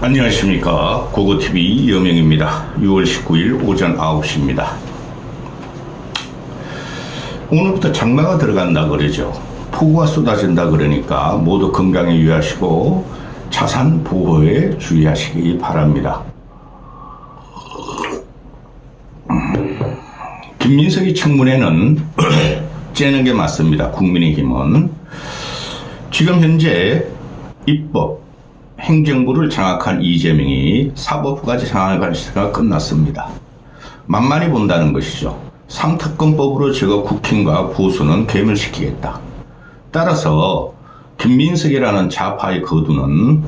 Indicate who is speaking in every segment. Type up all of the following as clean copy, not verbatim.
Speaker 1: 안녕하십니까. 고고TV 여명입니다. 6월 19일 오전 9시입니다. 오늘부터 장마가 들어간다 그러죠. 폭우가 쏟아진다 그러니까 모두 건강에 유의하시고 자산 보호에 주의하시기 바랍니다. 김민석이 청문회는 째는 게 맞습니다. 국민의힘은 지금 현재 입법, 행정부를 장악한 이재명이 사법부까지 장악할 시대가 끝났습니다. 만만히 본다는 것이죠. 상특검법으로 저거 국힘과 보수는 괴멸시키겠다. 따라서 김민석이라는 좌파의 거두는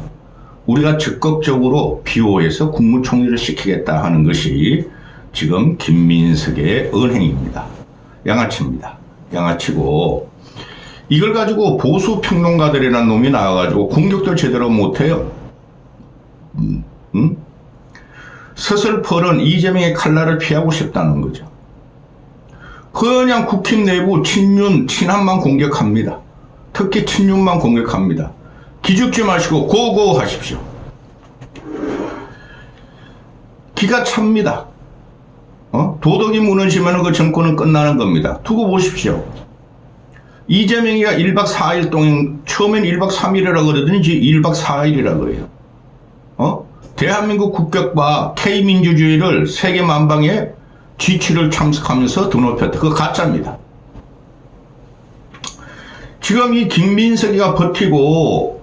Speaker 1: 우리가 적극적으로 비호해서 국무총리를 시키겠다 하는 것이 지금 김민석의 언행입니다. 양아치입니다. 양아치고 이걸 가지고 보수 평론가들이라는 놈이 나와가지고 공격도 제대로 못해요. 서슬퍼런 이재명의 칼날을 피하고 싶다는 거죠. 그냥 국힘 내부 친윤, 친한만 공격합니다. 특히 친윤만 공격합니다. 기죽지 마시고 고고 하십시오. 기가 찹니다. 도덕이 무너지면 그 정권은 끝나는 겁니다. 두고 보십시오. 이재명이가 1박 4일 동안 처음엔 1박 3일이라고 그러더니 이제 1박 4일이라고 그래요. 대한민국 국격과 K민주주의를 세계 만방에 G7을 참석하면서 드높였다. 그거 가짜입니다. 지금 이 김민석이가 버티고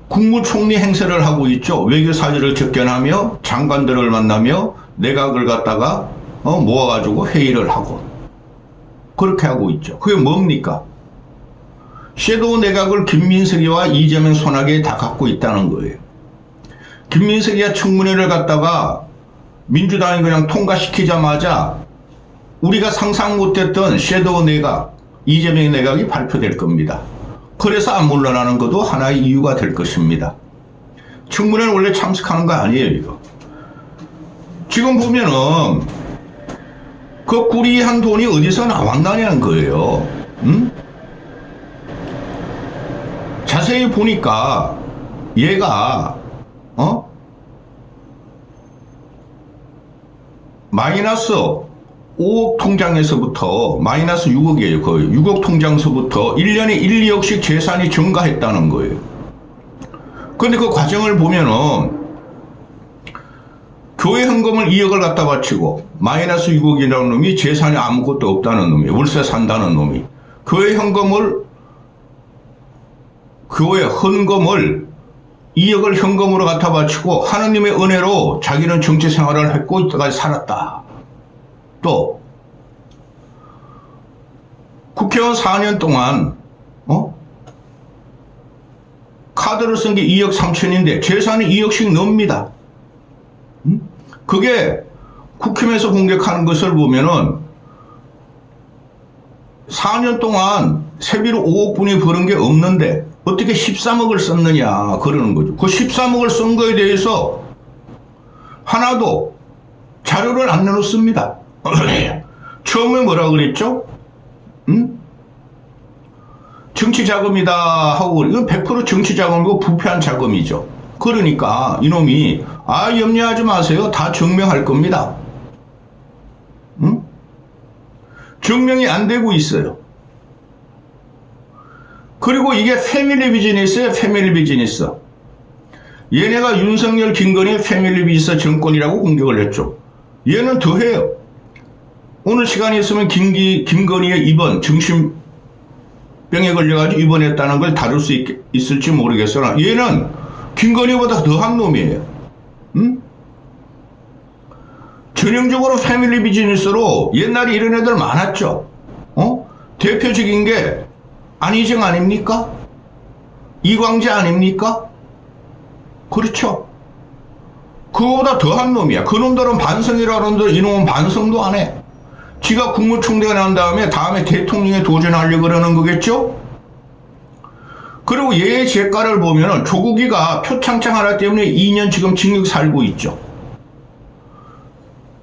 Speaker 1: 국무총리 행세를 하고 있죠. 외교사절을 접견하며 장관들을 만나며 내각을 갖다가 모아가지고 회의를 하고 그렇게 하고 있죠. 그게 뭡니까? 섀도우 내각을 김민석이와 이재명 손아귀에 다 갖고 있다는 거예요. 김민석이가 청문회를 갖다가 민주당이 그냥 통과시키자마자 우리가 상상 못했던 섀도우 내각, 이재명 내각이 발표될 겁니다. 그래서 안 물러나는 것도 하나의 이유가 될 것입니다. 청문회는 원래 참석하는 거 아니에요, 이거. 지금 보면은 그 꾸리한 돈이 어디서 나왔느냐는 거예요. 자세히 보니까 얘가 마이너스 5억 통장에서부터 마이너스 6억이에요. 거의 6억 통장서부터 1년에 1, 2억씩 재산이 증가했다는 거예요. 그런데 그 과정을 보면은 교회 헌금을 2억을 갖다 바치고 마이너스 6억이라는 놈이 재산이 아무것도 없다는 놈이 월세 산다는 놈이 교회 헌금을 2억을 현금으로 갖다 바치고 하나님의 은혜로 자기는 정치 생활을 했고 이때까지 살았다. 또 국회의원 4년 동안 카드를 쓴 게 2억 3천인데 재산이 2억씩 넘습니다. 그게 국힘에서 공격하는 것을 보면은 4년 동안 세비로 5억 분이 버는 게 없는데 어떻게 13억을 썼느냐 그러는 거죠. 그 13억을 쓴 거에 대해서 하나도 자료를 안 내놓습니다. 처음에 뭐라 그랬죠? 정치 자금이다 하고 이건 100% 정치 자금이고 부패한 자금이죠. 그러니까 이놈이 염려하지 마세요. 다 증명할 겁니다. 증명이 안 되고 있어요. 그리고 이게 패밀리 비즈니스예요. 패밀리 비즈니스. 얘네가 윤석열, 김건희 패밀리 비즈니스 정권이라고 공격을 했죠. 얘는 더해요. 오늘 시간이 있으면 김건희의 입원, 정신병에 걸려가지고 입원했다는 걸 다룰 수 있을지 모르겠으나 얘는 김건희보다 더한 놈이에요. 전형적으로 패밀리 비즈니스로 옛날에 이런 애들 많았죠. 대표적인 게 안희정 아닙니까? 이광재 아닙니까? 그렇죠. 그거보다 더한 놈이야. 그놈들은 반성이라는데 이놈은 반성도 안 해. 지가 국무총리가 난 다음에 대통령에 도전하려고 그러는 거겠죠? 그리고 얘의 재가를 보면은 조국이가 표창장 하나 때문에 2년 지금 징역 살고 있죠.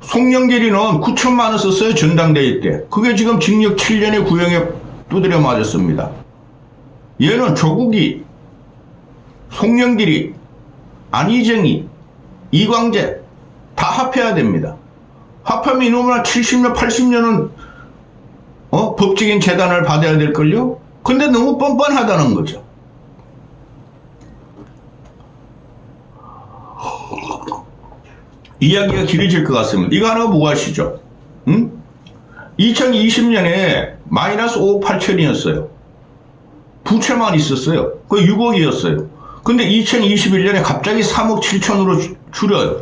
Speaker 1: 송영길이는 9천만 원 썼어요. 전당대회 때. 그게 지금 징역 7년의 구형에 두드려 맞았습니다. 얘는 조국이 송영길이, 안희정이, 이광재 다 합해야 됩니다. 합하면 이놈은 70년, 80년은 법적인 재단을 받아야 될걸요? 근데 너무 뻔뻔하다는 거죠. 이야기가 길어질 것 같습니다. 이거 하나가 무엇이죠? 2020년에 마이너스 5억 8천이었어요. 부채만 있었어요. 그 6억이었어요. 근데 2021년에 갑자기 3억 7천으로 줄여요.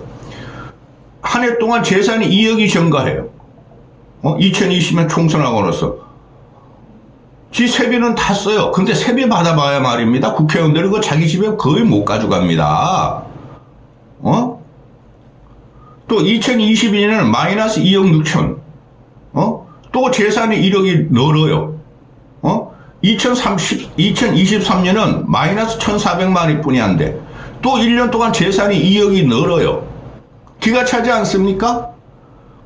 Speaker 1: 한 해 동안 재산이 2억이 증가해요. 2020년 총선하고 나서. 지 세비는 다 써요. 근데 세비 받아봐야 말입니다. 국회의원들은 그거 자기 집에 거의 못 가져갑니다. 또 2022년에는 마이너스 2억 6천. 또 재산이 1억이 늘어요. 2023년은 마이너스 1,400만원 뿐이 안 돼. 또 1년 동안 재산이 2억이 늘어요. 기가 차지 않습니까?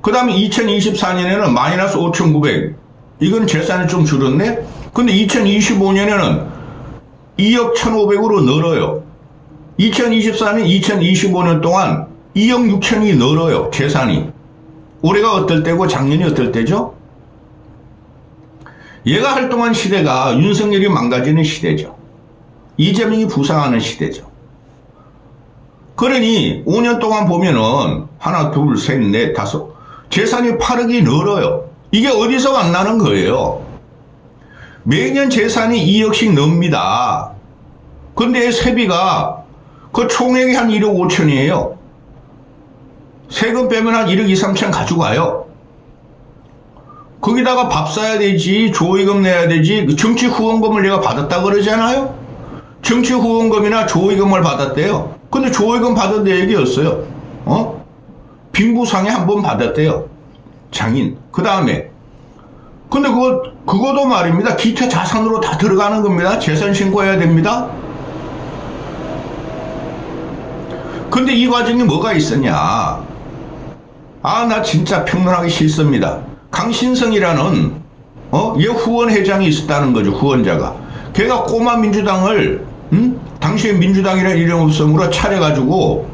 Speaker 1: 그 다음에 2024년에는 마이너스 5,900. 이건 재산이 좀 줄었네? 근데 2025년에는 2억 1,500으로 늘어요. 2024년, 2025년 동안 2억 6천이 늘어요. 재산이. 올해가 어떨 때고 작년이 어떨 때죠? 얘가 활동한 시대가 윤석열이 망가지는 시대죠. 이재명이 부상하는 시대죠. 그러니 5년 동안 보면은 하나, 둘, 셋, 넷, 다섯 재산이 8억이 늘어요. 이게 어디서 만나는 거예요? 매년 재산이 2억씩 늡니다. 근데 세비가 그 총액이 한 1억 5천이에요. 세금 빼면 한 1억 2, 3천 가져가요. 거기다가 밥 사야 되지, 조의금 내야 되지, 정치 후원금을 내가 받았다 그러잖아요? 정치 후원금이나 조의금을 받았대요. 근데 조의금 받은 내역이었어요. 빙부상에 한 번 받았대요. 장인. 그 다음에. 근데 그거도 말입니다. 기타 자산으로 다 들어가는 겁니다. 재산 신고해야 됩니다. 근데 이 과정에 뭐가 있었냐. 나 진짜 평론하기 싫습니다. 강신성이라는, 얘 후원회장이 있었다는 거죠. 후원자가. 걔가 꼬마 민주당을, 당시에 민주당이라는 이름 없음으로 차려가지고,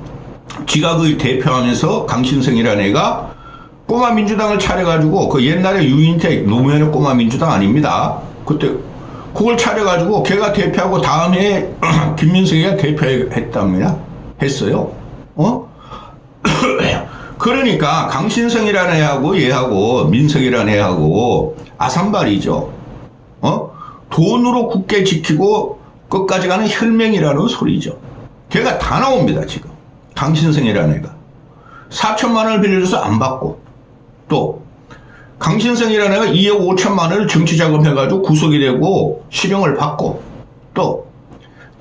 Speaker 1: 지가 그 대표하면서 강신성이라는 애가 꼬마 민주당을 차려가지고, 그 옛날에 유인택 노무현의 꼬마 민주당 아닙니다. 그때, 그걸 차려가지고 걔가 대표하고 다음 해에 김민석이가 대표했답니다. 했어요. 그러니까 강신성이라는 애하고 얘하고 민석이라는 애하고 아산발이죠. 돈으로 굳게 지키고 끝까지 가는 혈맹이라는 소리죠. 걔가 다 나옵니다. 지금 강신성이라는 애가 4천만 원을 빌려줘서 안 받고, 또 강신성이라는 애가 2억 5천만 원을 정치자금 해가지고 구속이 되고 실형을 받고, 또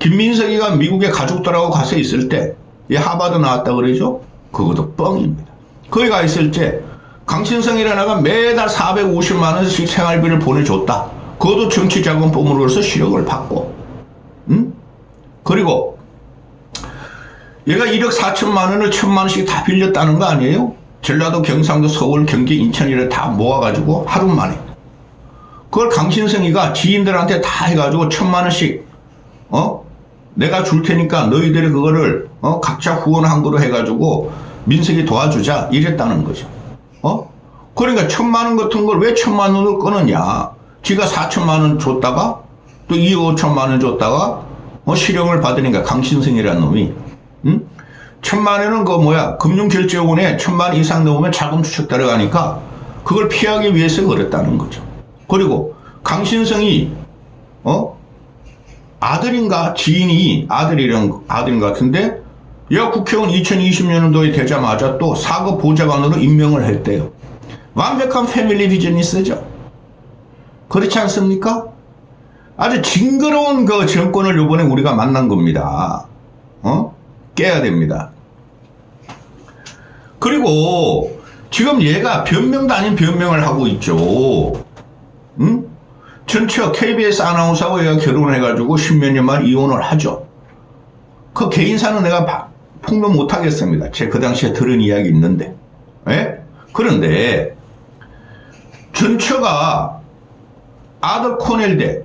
Speaker 1: 김민석이가 미국에 가족들하고 가서 있을 때 얘 하버드 나왔다 그러죠. 그것도 뻥입니다. 거기 가 있을 때 강신성이라는 애가 매달 450만 원씩 생활비를 보내줬다. 그것도 정치자금법으로서 실형을 받고, 그리고 얘가 1억 4천만 원을 1,000만 원씩 다 빌렸다는 거 아니에요? 전라도, 경상도, 서울, 경기, 인천이를 다 모아가지고 하루 만에. 그걸 강신성이가 지인들한테 다 해가지고 1,000만 원씩, 내가 줄 테니까 너희들이 그거를, 각자 후원한 거로 해가지고 민석이 도와주자. 이랬다는 거죠. 그러니까 1,000만 원 같은 걸 왜 1,000만 원을 끊었냐. 지가 4천만 원 줬다가 또 2억 5천만 원 줬다가 실형을 받으니까 강신성이라는 놈이, 1,000만 원은 금융결제원에 1,000만 원 이상 넣으면 자금 추적 들어가니까 그걸 피하기 위해서 그랬다는 거죠. 그리고 강신성이 아들인가 지인이 아들인 것 같은데, 얘가 국회의원 2020년도에 되자마자 또 사급 보좌관으로 임명을 했대요. 완벽한 패밀리 비즈니스죠. 그렇지 않습니까? 아주 징그러운 그 정권을 이번에 우리가 만난 겁니다. 깨야 됩니다. 그리고 지금 얘가 변명도 아닌 변명을 하고 있죠. 전처 KBS 아나운서하고 얘가 결혼을 해가지고 10몇 년 만에 이혼을 하죠. 그 개인사는 내가 폭로 못하겠습니다. 제 그 당시에 들은 이야기 있는데. 그런데 전처가 아들 코넬대,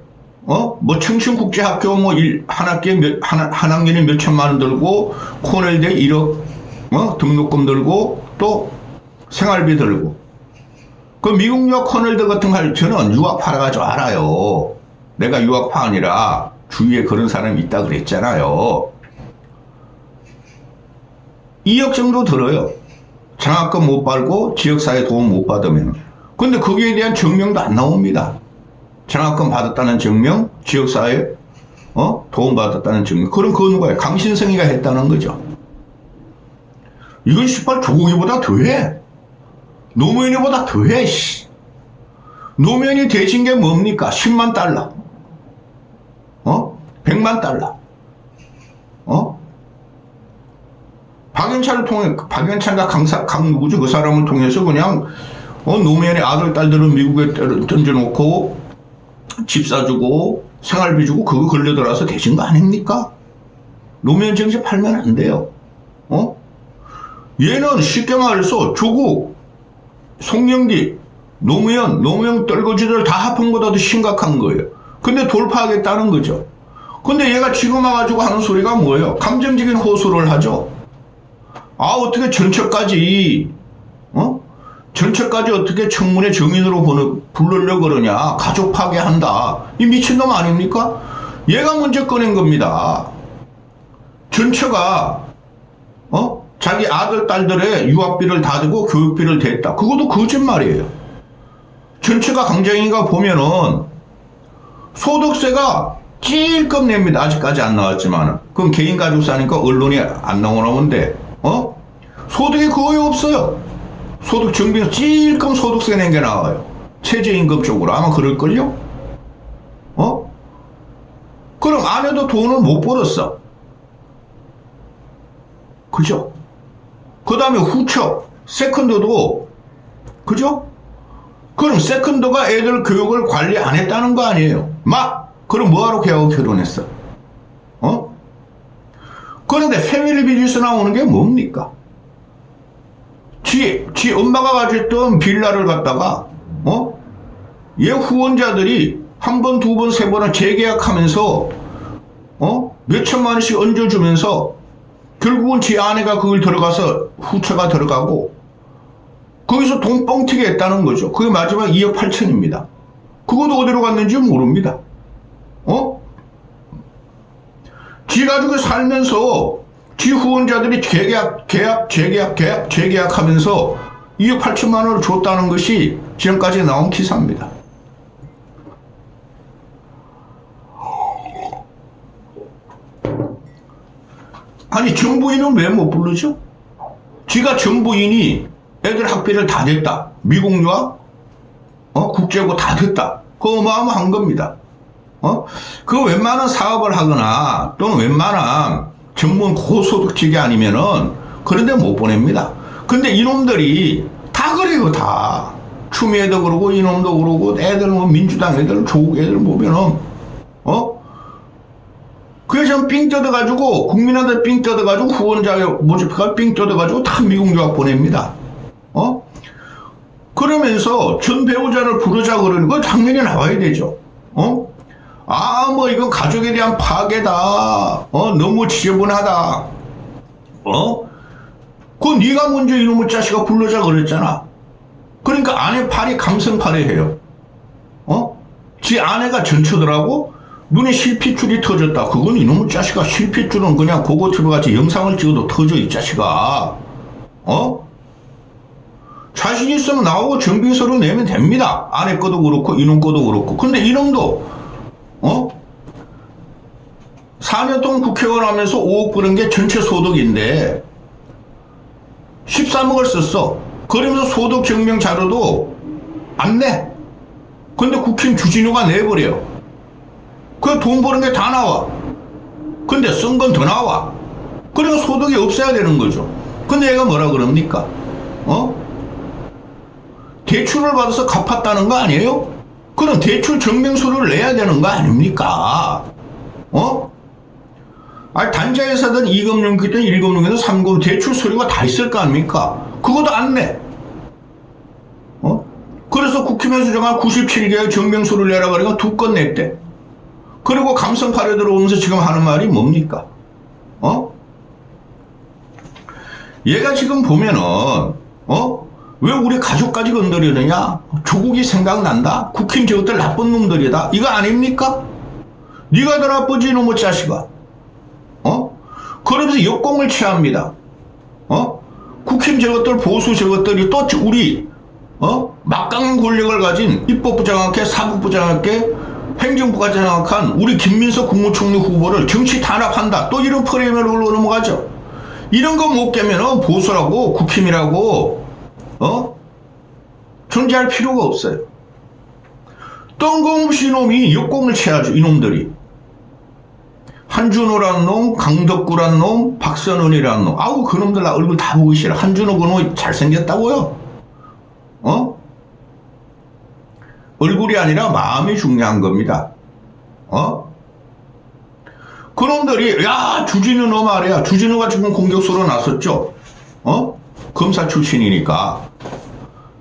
Speaker 1: 뭐 청춘국제학교 뭐 한 학년에 몇 천만 원 들고 코넬대 1억 등록금 들고 또 생활비 들고 그 미국 유학 코넬대 같은 거 저는 유학파라가 좀 알아요. 내가 유학파 아니라 주위에 그런 사람이 있다 그랬잖아요. 2억 정도 들어요. 장학금 못 받고 지역사회 도움 못 받으면. 근데 거기에 대한 증명도 안 나옵니다. 장학금 받았다는 증명, 지역사회 도움 받았다는 증명. 그럼 그건 누가요? 강신성이가 했다는 거죠. 이건 씨발 조국이보다 더해. 노무현이보다 더해. 노무현이 대신 게 뭡니까? 10만 달러. 100만 달러. 박영찬을 통해, 박영찬과 강 누구죠? 그 사람을 통해서 그냥, 노무현의 아들, 딸들은 미국에 던져놓고, 집 사주고, 생활비 주고, 그거 걸려들어서 되신 거 아닙니까? 노무현 정치 팔면 안 돼요. 얘는 쉽게 말해서 조국, 송영기, 노무현 떨거지들 다 합한 것보다도 심각한 거예요. 근데 돌파하겠다는 거죠. 근데 얘가 지금 와가지고 하는 소리가 뭐예요? 감정적인 호소를 하죠. 아, 어떻게 전처까지 어떻게 청문회 정인으로 부르려고 그러냐. 가족 파괴한다. 이 미친놈 아닙니까? 얘가 먼저 꺼낸 겁니다. 전처가, 자기 아들, 딸들의 유학비를 다 대고 교육비를 댔다. 그것도 거짓말이에요. 전처가 강정희가 보면은 소득세가 찔끔 냅니다. 아직까지 안 나왔지만은. 그럼 개인 가족 사니까 언론이 안 나오는데, 소득이 거의 없어요. 소득 정비에서 찔끔 소득세 낸 게 나와요. 최저임금 쪽으로. 아마 그럴걸요? 그럼 아내도 돈을 못 벌었어. 그죠? 그 다음에 후처, 세컨드도, 그죠? 그럼 세컨드가 애들 교육을 관리 안 했다는 거 아니에요? 그럼 뭐하러 걔하고 결혼했어? 그런데 패밀리 비즈니스 나오는 게 뭡니까? 지 엄마가 가지고 있던 빌라를 갖다가, 얘 후원자들이 한 번, 두 번, 세 번을 재계약하면서, 몇 천만 원씩 얹어주면서, 결국은 지 아내가 그걸 들어가서 후처가 들어가고, 거기서 돈 뻥튀기 했다는 거죠. 그게 마지막 2억 8천입니다. 그것도 어디로 갔는지 모릅니다. 지 가지고 살면서 지 후원자들이 재계약하면서 2억 8천만 원을 줬다는 것이 지금까지 나온 기사입니다. 아니, 정부인은 왜 못 부르죠? 지가 정부인이 애들 학비를 다 냈다. 미국 유학, 국제고 다 됐다. 그거 어마어마한 겁니다. 그 웬만한 사업을 하거나 또는 웬만한 전문 고소득직이 아니면은 그런데 못 보냅니다. 근데 이놈들이 다 그래요, 다. 추미애도 그러고 이놈도 그러고 애들 뭐 민주당 애들 조국 애들 보면은 그래서 삥 뜯어가지고 국민한테 삥 뜯어가지고 후원자 모집해가 삥 뜯어가지고 다 미국 유학 보냅니다. 그러면서 전 배우자를 부르자 그러는 거 당연히 나와야 되죠. 뭐 이건 가족에 대한 파괴다. 너무 지저분하다. 그거 네가 먼저 이놈의 자식아 불러자 그랬잖아. 그러니까 아내 팔이 감성팔이해요. 지 아내가 전처더라고 눈에 실핏줄이 터졌다. 그건 이놈의 자식아 실핏줄은 그냥 고고티브 같이 영상을 찍어도 터져 이 자식아. 자신 있으면 나오고 정비서로 내면 됩니다. 아내 거도 그렇고 이놈 거도 그렇고. 근데 이놈도 4년 동안 국회의원 하면서 5억 버는 게 전체 소득인데 13억을 썼어. 그러면서 소득 증명 자료도 안 내. 근데 국힘 주진우가 내버려. 그 돈 버는 게 다 나와. 근데 쓴 건 더 나와. 그러니까 소득이 없어야 되는 거죠. 근데 얘가 뭐라 그럽니까? 대출을 받아서 갚았다는 거 아니에요? 그럼 대출 증명서를 내야 되는 거 아닙니까? 단자회사든 2금융기든 1금융기든 3금 대출 서류가 다 있을 거 아닙니까? 그것도 안 내. 그래서 국힘에서 정한 97개의 증명서를 내라 그러니까 2건 냈대. 그리고 감성파에 들어오면서 지금 하는 말이 뭡니까? 얘가 지금 보면은, 왜 우리 가족까지 건드리느냐? 조국이 생각난다? 국힘 저것들 나쁜 놈들이다? 이거 아닙니까? 네가 더 나쁘지, 이놈의 자식아. 그러면서 역공을 취합니다. 국힘 저것들, 보수 저것들이 또 우리, 막강한 권력을 가진 입법부 장악해, 사법부 장악해, 행정부가 장악한 우리 김민석 국무총리 후보를 정치 탄압한다. 또 이런 프레임으로 넘어가죠. 이런 거 못 깨면 보수라고, 국힘이라고, 존재할 필요가 없어요. 뜬금없이 이놈이 역공을 취하죠, 이놈들이. 한준호란 놈, 강덕구란 놈, 박선원이란 놈. 아우, 그놈들 나 얼굴 다 보기 싫어. 한준호 그놈이 잘생겼다고요? 얼굴이 아니라 마음이 중요한 겁니다. 그놈들이, 야, 주진우 너 말이야. 주진우가 지금 공격수로 나섰죠? 검사 출신이니까.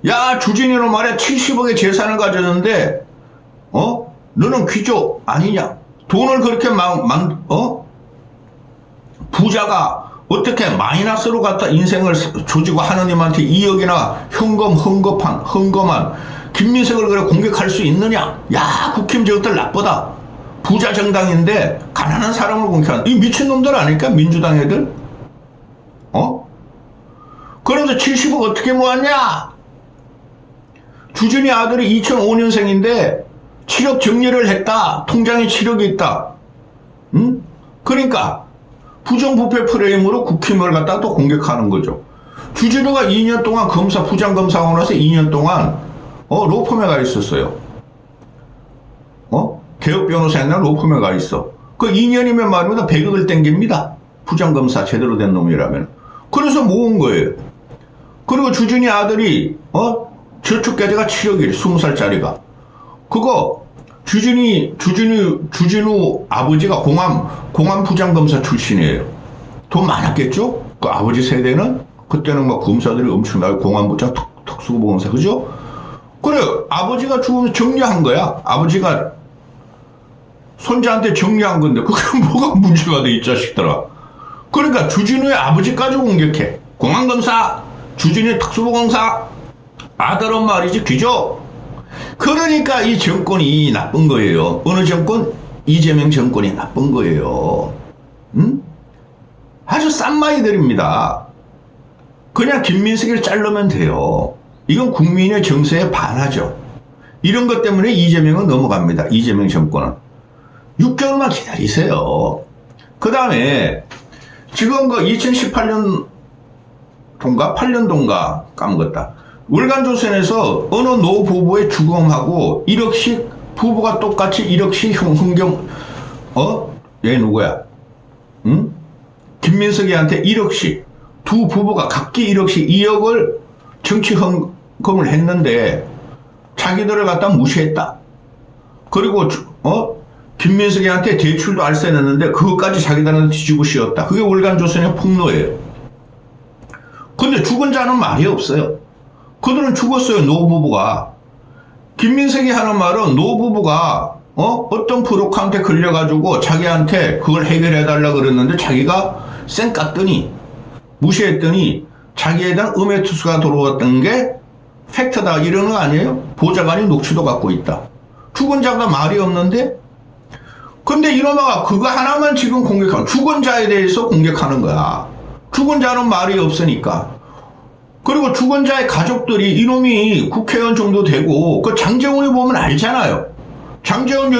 Speaker 1: 야, 주진우 너 말이야. 70억의 재산을 가졌는데, 너는 귀족 아니냐? 돈을 그렇게 부자가 어떻게 마이너스로 갖다 인생을 조지고 하느님한테 2억이나 헌금한 김민석을 그래 공격할 수 있느냐? 야, 국힘 저것들 나쁘다. 부자 정당인데 가난한 사람을 공격하는 이 미친놈들 아닐까? 민주당 애들? 그러면서 70억 어떻게 모았냐? 주진이 아들이 2005년생인데 7억 정리를 했다. 통장에 7억이 있다. 그러니까 부정부패 프레임으로 국힘을 갖다 또 공격하는 거죠. 주진우가 2년 동안 부장검사하고 나서 2년 동안 로펌에 가 있었어요. 개혁 변호사였나 로펌에 가 있어. 그 2년이면 말입니다. 100억을 땡깁니다. 부장검사 제대로 된 놈이라면. 그래서 모은 거예요. 그리고 주진이 아들이 저축계좌가 7억이래. 20살짜리가. 그거 주진우 아버지가 공안 부장검사 출신이에요. 돈 많았겠죠? 그 아버지 세대는 그때는 막 검사들이 엄청나게 공안부장 특수보검사 그죠? 그래 아버지가 죽으면 정리한 거야. 아버지가 손자한테 정리한 건데 그게 뭐가 문제가 돼 이 자식들아. 그러니까 주진우의 아버지까지 공격해. 공안검사, 주진우 특수보검사, 아들은 말이지 귀족. 그러니까 이 정권이 나쁜 거예요. 어느 정권? 이재명 정권이 나쁜 거예요. 아주 싼 마이들입니다. 그냥 김민석을 자르면 돼요. 이건 국민의 정서에 반하죠. 이런 것 때문에 이재명은 넘어갑니다. 이재명 정권은. 6개월만 기다리세요. 그 다음에 지금 그 2018년도인가 8년도인가 까먹었다. 월간조선에서 어느 노 부부의 주검하고 1억씩 부부가 똑같이 1억씩 얘 누구야? 김민석이한테 1억씩 두 부부가 각기 1억씩 2억을 정치 헌금을 했는데 자기들을 갖다 무시했다. 그리고 김민석이한테 대출도 알선했는데 그것까지 자기들한테 뒤집어 씌웠다. 그게 월간조선의 폭로예요. 근데 죽은 자는 말이 없어요. 그들은 죽었어요. 노부부가. 김민석이 하는 말은 노부부가 어떤 브로커한테 걸려가지고 자기한테 그걸 해결해달라 그랬는데 자기가 쌩 깠더니 무시했더니 자기에 대한 음해투수가 들어왔던 게 팩트다 이러는 거 아니에요? 보좌관이 녹취도 갖고 있다. 죽은 자가 말이 없는데 근데 이놈아가 그거 하나만 지금 공격하고 죽은 자에 대해서 공격하는 거야. 죽은 자는 말이 없으니까. 그리고 죽은 자의 가족들이 이놈이 국회의원 정도 되고 그 장재훈이 보면 알잖아요. 장재훈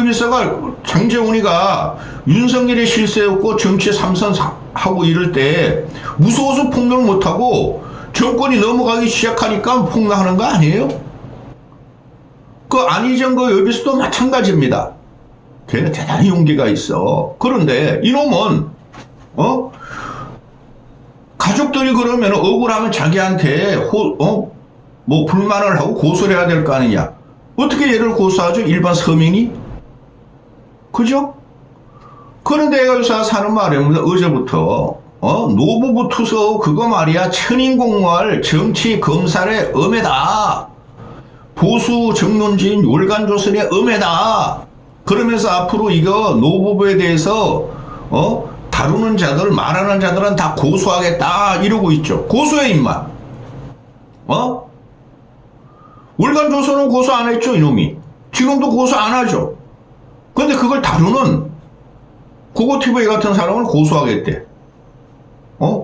Speaker 1: 장재훈이가 윤석열의 실세였고 정치 삼선하고 이럴 때 무서워서 폭로를 못하고 정권이 넘어가기 시작하니까 폭로하는 거 아니에요? 그 안희정 그 여비스도 마찬가지입니다. 걔는 대단히 용기가 있어. 그런데 이놈은 가족들이 그러면 억울하면 자기한테 뭐 불만을 하고 고소를 해야 될 거 아니냐. 어떻게 얘를 고소하죠? 일반 서민이? 그죠? 그런데 여기서 사는 말입니다. 어제부터 노부부 투서 그거 말이야 천인공무할 정치 검찰의 음해다. 보수 정론진 월간조선의 음해다. 그러면서 앞으로 이거 노부부에 대해서 다루는 자들, 말하는 자들은 다 고소하겠다 이러고 있죠. 고소해 임마. 월간조선은 고소 안 했죠 이놈이. 지금도 고소 안 하죠. 근데 그걸 다루는 고고TV 같은 사람은 고소하겠대.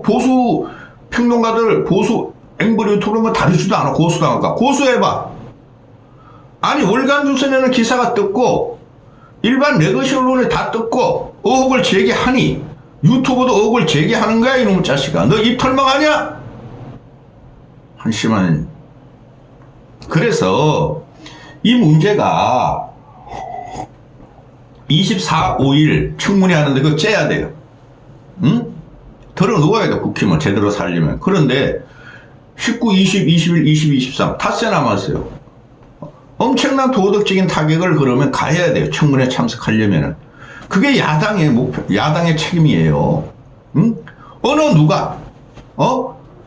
Speaker 1: 보수 평론가들, 보수 앵벌 유튜브는 다루지도 않아. 고소도 안 할까. 고소해봐. 아니 월간조선에는 기사가 떴고 일반 레거시 언론에 다 떴고 의혹을 제기하니 유튜브도 의혹을 제기하는 거야 이놈 자식아. 너 입 털망하냐? 한심한. 그래서 이 문제가 24, 5일 청문회 하는데 그거 째야 돼요. 응? 들어 누워야 돼 국힘은 제대로 살려면. 그런데 19, 20, 21, 22, 23 닷새 남았어요. 엄청난 도덕적인 타격을 그러면 가해야 돼요. 청문회 참석하려면은. 그게 야당의 목표, 야당의 책임이에요. 응? 어느 누가,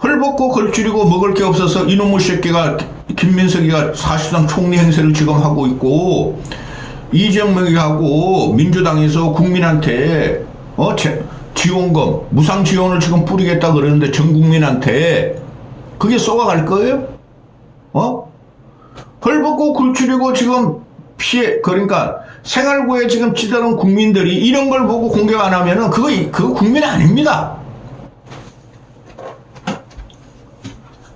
Speaker 1: 헐벗고 걸줄이고 먹을 게 없어서 이놈의 새끼가, 김민석이가 사실상 총리 행세를 지금 하고 있고, 이재명이 하고, 민주당에서 국민한테, 지원금, 무상 지원을 지금 뿌리겠다 그러는데 전 국민한테, 그게 쏘아갈 거예요? 헐벗고 굴추리고 지금 피해, 그러니까 생활고에 지금 찌들은 국민들이 이런 걸 보고 공격 안 하면은 그거 국민 아닙니다.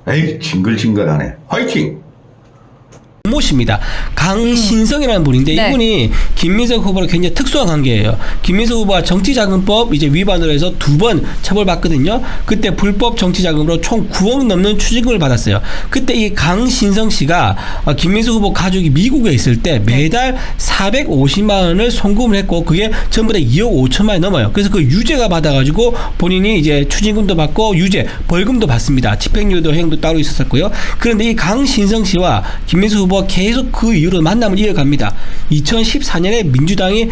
Speaker 1: 에이, 징글징글하네. 화이팅!
Speaker 2: 모십니다. 강신성이라는 분인데
Speaker 3: 네.
Speaker 2: 이분이 김민석 후보랑 굉장히 특수한 관계예요. 김민석 후보가 정치자금법 이제 위반으로 해서 2번 처벌받거든요. 그때 불법 정치자금으로 총 9억 넘는 추징금을 받았어요. 그때 이 강신성 씨가 김민석 후보 가족이 미국에 있을 때 매달 450만 원을 송금을 했고 그게 전부 다 2억 5천만 원이 넘어요. 그래서 그 유죄가 받아가지고 본인이 이제 추징금도 받고 유죄, 벌금도 받습니다. 집행유예 행도 따로 있었고요. 그런데 이 강신성 씨와 김민석 후보 계속 그 이후로 만남을 이어갑니다. 2014년에 민주당이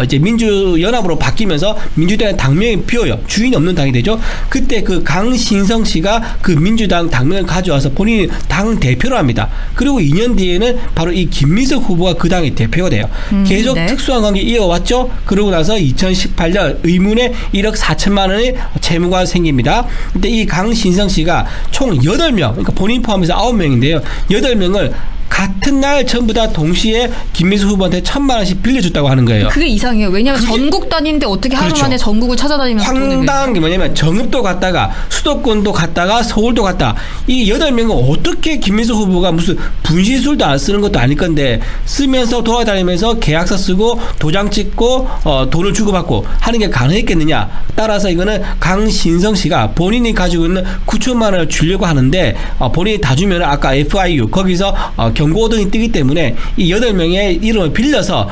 Speaker 2: 이제 민주연합으로 바뀌면서 민주당의 당명이 비어요. 주인이 없는 당이 되죠. 그때 그 강신성 씨가 그 민주당 당명을 가져와서 본인이 당 대표를 합니다. 그리고 2년 뒤에는 바로 이 김민석 후보가 그 당의 대표가 돼요. 계속
Speaker 3: 네.
Speaker 2: 특수한 관계 이어왔죠. 그러고 나서 2018년 의문의 1억 4천만 원의 채무가 생깁니다. 근데 이 강신성 씨가 총 8명, 그러니까 본인 포함해서 9명인데요. 8명을 같은 날 전부 다 동시에 김민석 후보한테 1,000만 원씩 빌려줬다고 하는 거예요.
Speaker 3: 그게 이상해요. 왜냐하면 전국 다니는데 어떻게 하루
Speaker 2: 그렇죠.
Speaker 3: 만에 전국을 찾아다니면서
Speaker 2: 황당한 게 뭐냐면 정읍도 갔다가 수도권도 갔다가 서울도 갔다. 이 8명은 어떻게 김민석 후보가 무슨 분신술도 안 쓰는 것도 아닐 건데 쓰면서 돌아다니면서 계약서 쓰고 도장 찍고 돈을 주고받고 하는 게 가능했겠느냐. 따라서 이거는 강신성 씨가 본인이 가지고 있는 9천만 원을 주려고 하는데 본인이 다 주면 아까 FIU 거기서 경고등이 뜨기 때문에 이 8명의 이름을 빌려서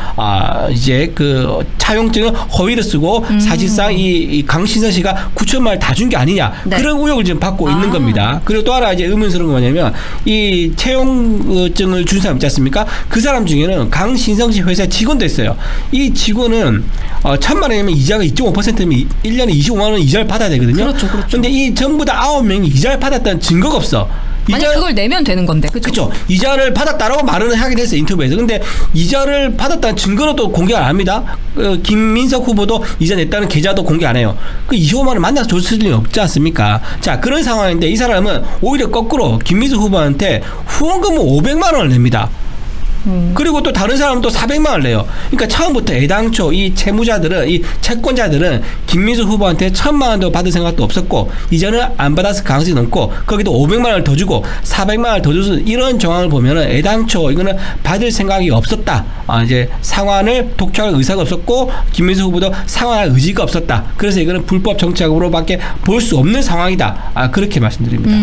Speaker 2: 이제 그 차용증을 허위로 쓰고 사실상 이 강신성 씨가 9천만 원을 다 준 게 아니냐.
Speaker 3: 네.
Speaker 2: 그런 의혹을 지금 받고 있는 겁니다. 그리고 또 하나 이제 의문스러운 건 뭐냐면 이 채용증을 준 사람 있지 않습니까? 그 사람 중에는 강신성 씨 회사 직원도 있어요. 이 직원은 1,000만 원이면 이자가 2.5%면 1년에 25만 원 이자를 받아야 되거든요.
Speaker 3: 그렇죠.
Speaker 2: 근데 이 전부 다 9명이 이자를 받았다는 증거가 없어.
Speaker 3: 만약 그걸 내면 되는 건데.
Speaker 2: 그렇죠. 이자를 받았다라고 말은 하긴 했어요. 인터뷰에서. 근데 이자를 받았다는 증거는 또 공개 안 합니다. 김민석 후보도 이자 냈다는 계좌도 공개 안 해요. 그 25만 원 만나서 줬을 리는 없지 않습니까? 자, 그런 상황인데 이 사람은 오히려 거꾸로 김민석 후보한테 후원금을 500만 원을 냅니다. 그리고 또 다른 사람은 또 400만 원을 내요. 그러니까 처음부터 애당초 이 채무자들은, 이 채권자들은 김민석 후보한테 1,000만 원도 받을 생각도 없었고 이자는 안 받았을 가능성이 높고 거기도 500만 원을 더 주고 400만 원을 더 줘서 이런 정황을 보면은 애당초 이거는 받을 생각이 없었다. 이제 상환을 독촉할 의사가 없었고 김민석 후보도 상환할 의지가 없었다. 그래서 이거는 불법 정치자금으로밖에 볼 수 없는 상황이다. 그렇게 말씀드립니다.